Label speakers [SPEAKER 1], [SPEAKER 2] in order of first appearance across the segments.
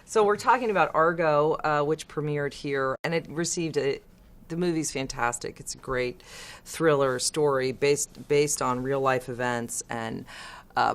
[SPEAKER 1] So we're talking about Argo, which premiered here, and it received the movie's fantastic. It's a great thriller story based on real life events, and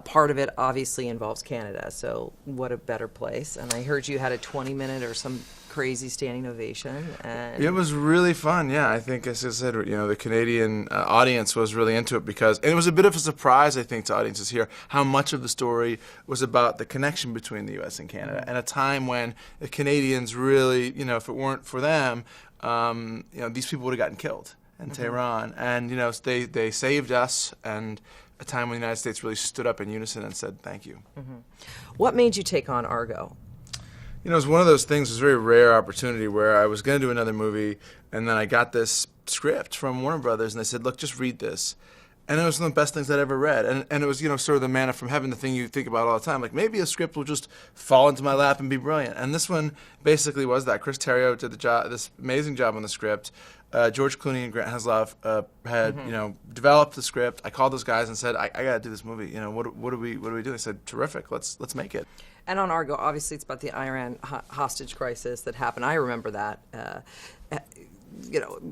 [SPEAKER 1] part of it obviously involves Canada. So what a better place? And I heard you had a 20-minute or some crazy standing ovation. And
[SPEAKER 2] it was really fun. Yeah, I think, as I said, the Canadian audience was really into it and it was a bit of a surprise, I think, to audiences here how much of the story was about the connection between the U.S. and Canada, and a time when the Canadians really, if it weren't for them, these people would have gotten killed in Tehran, and they saved us, and a time when the United States really stood up in unison and said thank you.
[SPEAKER 1] What made you take on Argo?
[SPEAKER 2] It was one of those things, it was a very rare opportunity where I was going to do another movie, and then I got this script from Warner Brothers, and they said, look, just read this. And it was one of the best things I'd ever read. And it was, sort of the manna from heaven, the thing you think about all the time. Like, maybe a script will just fall into my lap and be brilliant. And this one basically was that. Chris Terrio did this amazing job on the script. George Clooney and Grant Heslov had, developed the script. I called those guys and said, I got to do this movie. What do we do? They said, terrific, let's make it.
[SPEAKER 1] And on Argo, obviously, it's about the Iran hostage crisis that happened. I remember that.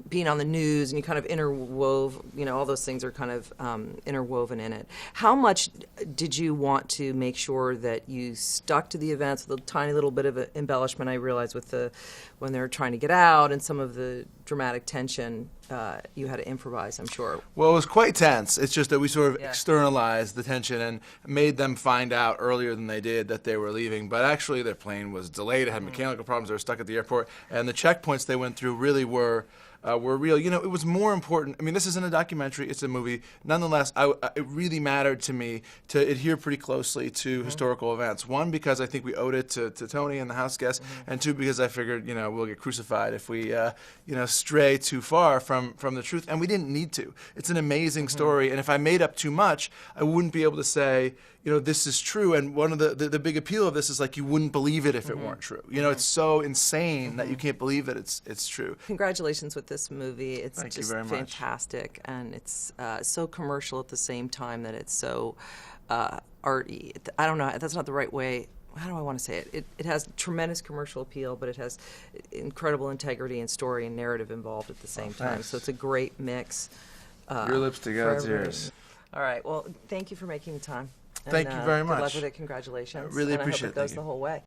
[SPEAKER 1] Being on the news, and you kind of interwove, all those things are kind of interwoven in it. How much did you want to make sure that you stuck to the events with a tiny little bit of embellishment? I realized when they were trying to get out and some of the dramatic tension, you had to improvise, I'm sure.
[SPEAKER 2] Well, it was quite tense. It's just that we sort of externalized the tension and made them find out earlier than they did that they were leaving. But actually, their plane was delayed. It had mechanical problems. They were stuck at the airport. And the checkpoints they went through really were real. It was more important. I mean, this isn't a documentary. It's a movie. Nonetheless, it really mattered to me to adhere pretty closely to historical events. One, because I think we owed it to Tony and the house guests, and two, because I figured, we'll get crucified if we, stray too far from the truth. And we didn't need to. It's an amazing story. And if I made up too much, I wouldn't be able to say, this is true. And one of the big appeal of this is, like, you wouldn't believe it if it weren't true. It's so insane that you can't believe that it's true.
[SPEAKER 1] Congratulations with this movie. It's
[SPEAKER 2] Thank you
[SPEAKER 1] just
[SPEAKER 2] very much.
[SPEAKER 1] Fantastic, and it's so commercial at the same time that it's so arty. I don't know, that's not the right way. How do I want to say it? It has tremendous commercial appeal, but it has incredible integrity and story and narrative involved at the same time. So it's a great mix.
[SPEAKER 2] Your lips to God's ears.
[SPEAKER 1] All right. Well, thank you for making the time.
[SPEAKER 2] Thank you very much.
[SPEAKER 1] Good luck with it. Congratulations.
[SPEAKER 2] I really
[SPEAKER 1] and
[SPEAKER 2] appreciate it.
[SPEAKER 1] I hope it goes the whole way.